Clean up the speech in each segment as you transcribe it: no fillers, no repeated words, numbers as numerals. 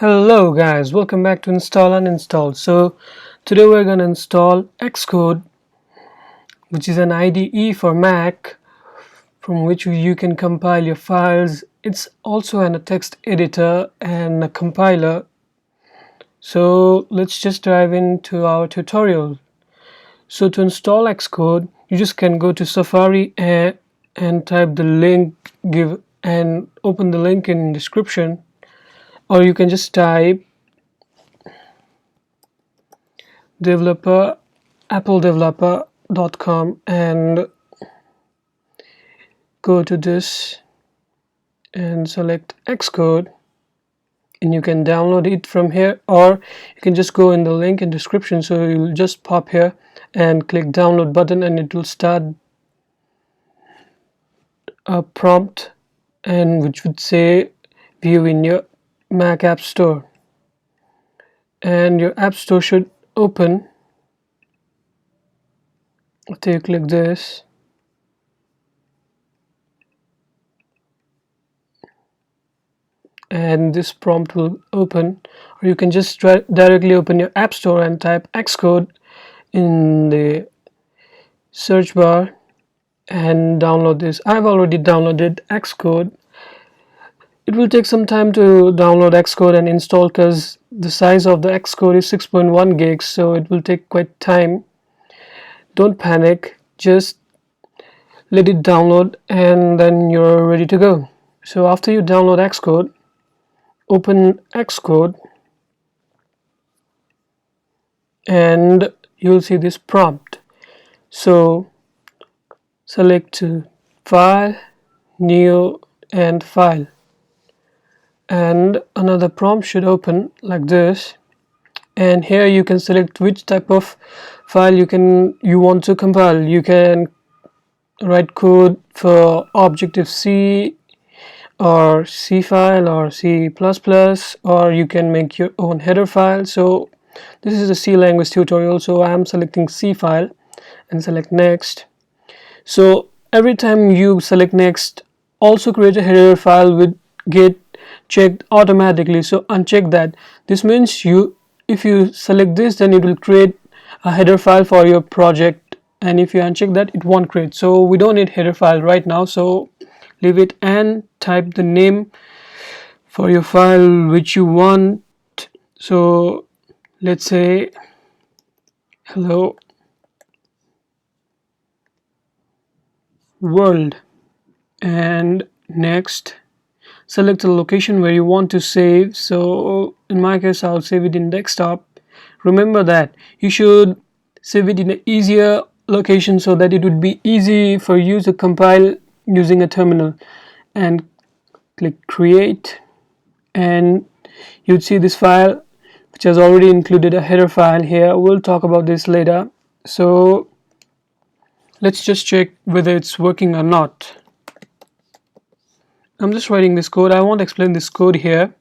Hello guys, welcome back to Install and Install. So today we're going to install Xcode, which is an IDE for Mac from which you can compile your files. It's also a text editor and a compiler. So let's just dive into our tutorial. So to install Xcode, you just can go to Safari and type the link, and open the link in description, or you can just type appledeveloper.com and go to this and select Xcode, and you can download it from here, or you can just go in the link in description. So you'll just pop here and click download button, and it will start a prompt and which would say view in your Mac App Store, and your App Store should open after you click this. And this prompt will open, or you can just directly open your App Store and type Xcode in the search bar and download this. I've already downloaded Xcode. It will take some time to download Xcode and install because the size of the Xcode is 6.1 gigs, so it will take quite time. Don't panic, just let it download and then you're ready to go. So after you download Xcode, open Xcode and you'll see this prompt. So select File, New and File, and another prompt should open like this, and here you can select which type of file you want to compile. You can write code for Objective-C or C file or C++, or you can make your own header file. So this is a C language tutorial, so I am selecting C file and select next. So every time you select next, also create a header file with get checked automatically, so uncheck that. This means if you select this, then it will create a header file for your project, and if you uncheck that, it won't create. So we don't need header file right now, so leave it and type the name for your file which you want. So let's say hello world, and next select the location where you want to save. So in my case, I'll save it in desktop. Remember that you should save it in an easier location so that it would be easy for you to compile using a terminal, and click create, and you'd see this file which has already included a header file here. We'll talk about this later. So let's just check whether it's working or not. I'm just writing this code. I won't explain this code here.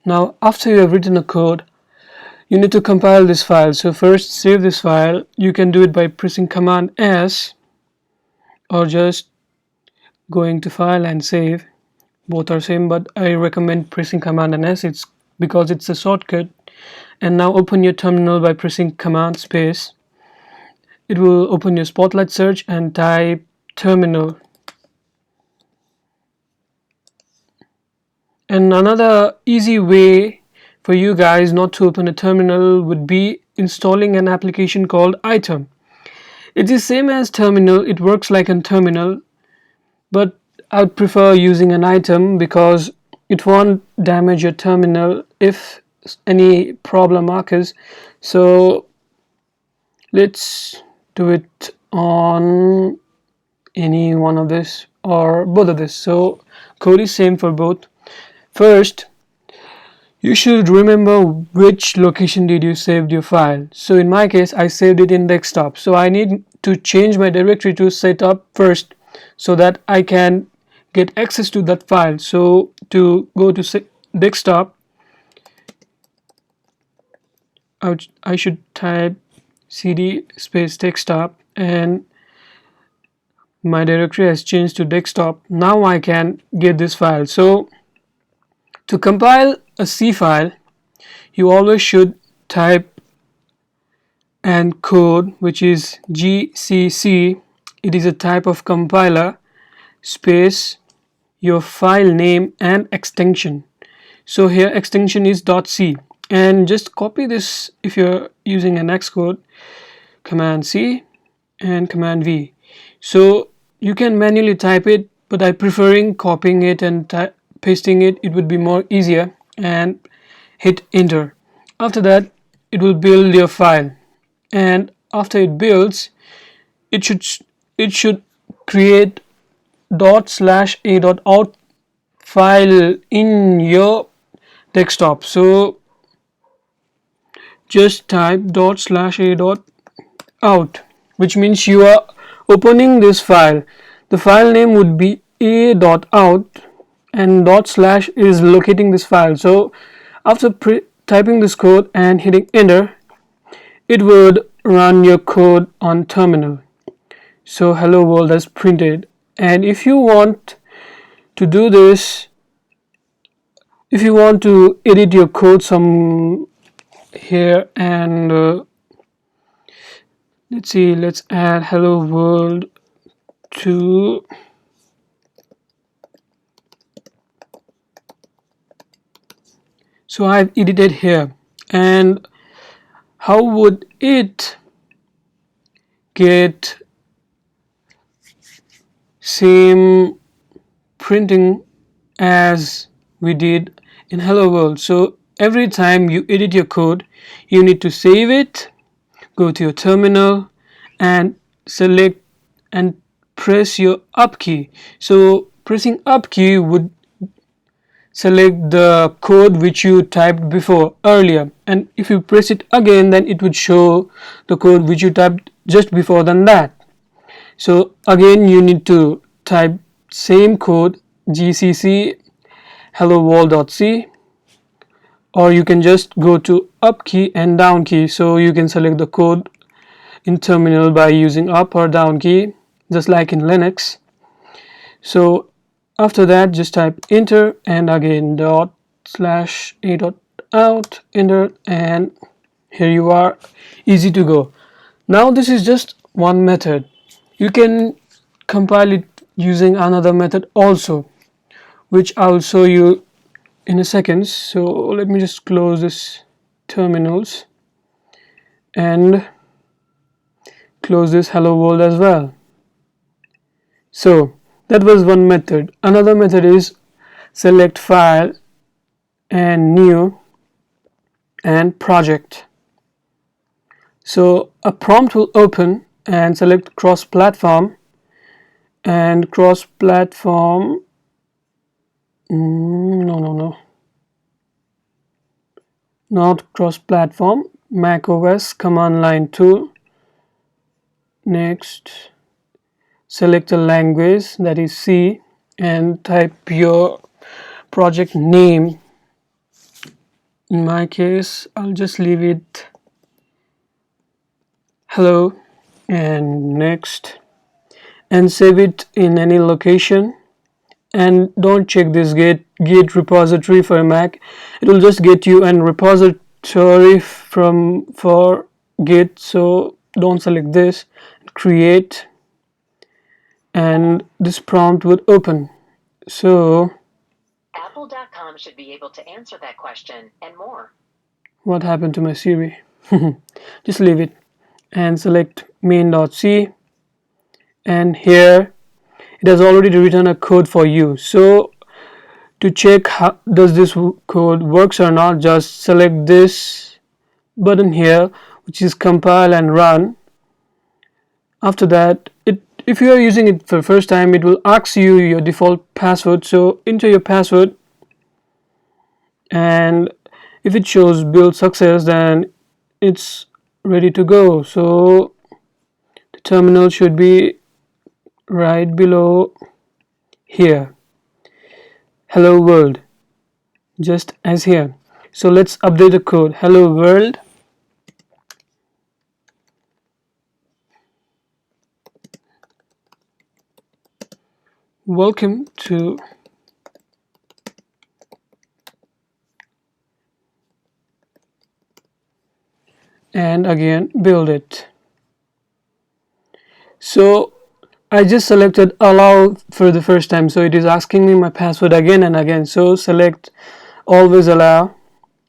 Now, after you have written a code, you need to compile this file. So first, save this file. You can do it by pressing Command S, or just going to File and Save. Both are same, but I recommend pressing Command and S. It's because it's a shortcut. And now open your terminal by pressing Command space. It will open your Spotlight search and type terminal. And another easy way for you guys not to open a terminal would be installing an application called iterm. It is same as terminal, it works like a terminal, but I would prefer using an iterm because it won't damage your terminal if any problem occurs. So let's do it on any one of this or both of this. So code is same for both. first you should remember which location did you save your file. So in my case, I saved it in desktop. So I need to change my directory to setup first so that I can get access to that file. So to go to desktop, I should type cd space desktop, and my directory has changed to desktop. Now I can get this file. So to compile a C file, you always should type and code, which is GCC. It is a type of compiler, space your file name and extension. So here extension is .c, and just copy this if you're using an Xcode, Command C and Command V. So you can manually type it, but I preferring copying it and pasting it. It would be more easier, and hit enter. After that, it will build your file, and after it builds, it should create ./a.out file in your desktop. So just type ./a.out, which means you are opening this file. The file name would be a.out, and / is locating this file. So after typing this code and hitting enter, it would run your code on terminal. So hello world is printed. And if you want to do this, if you want to edit your code some here, and let's see, let's add hello world to so I've edited here. And how would it get same printing as we did in hello world? So every time you edit your code, you need to save it, go to your terminal and select and press your up key. So pressing up key would select the code which you typed before earlier, and if you press it again, then it would show the code which you typed just before than that. So again, you need to type same code, gcc hello world.c, or you can just go to up key and down key. So you can select the code in terminal by using up or down key, just like in Linux. So after that, just type enter, and again ./a.out, enter, and here you are, easy to go. Now this is just one method. You can compile it using another method also, which I'll show you in a second. So let me just close this terminals and close this hello world as well. So that was one method. Another method is select file and new and project. So a prompt will open, and select cross-platform, and cross-platform not cross-platform, Mac OS command line tool. Next, select a language, that is C, and type your project name. In my case, I'll just leave it hello, and next, and save it in any location. And don't check this git repository for a Mac. It will just get you an repository for git. So don't select this, create, and this prompt would open. So Apple.com should be able to answer that question and more. What happened to my Siri? Just leave it and select main.c, and here it has already written a code for you. So to check how does this code works or not, just select this button here, which is compile and run. After that, if you are using it for the first time, it will ask you your default password. So enter your password, and if it shows build success, then it's ready to go. So the terminal should be right below here, hello world, just as here. So let's update the code. Hello world, welcome to and again build it. So I just selected allow for the first time, so it is asking me my password again and again. So select always allow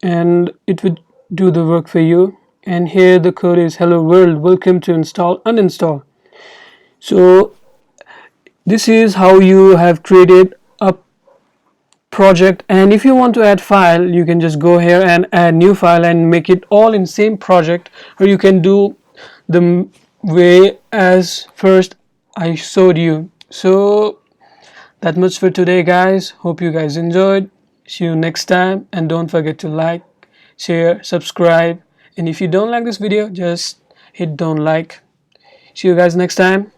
and it would do the work for you. And here the code is hello world, welcome to install uninstall. So this is how you have created a project, and if you want to add file, you can just go here and add new file and make it all in same project, or you can do the way as first I showed you. So that much for today, guys. Hope you guys enjoyed. See you next time, and don't forget to like, share, subscribe, and if you don't like this video, just hit don't like. See you guys next time.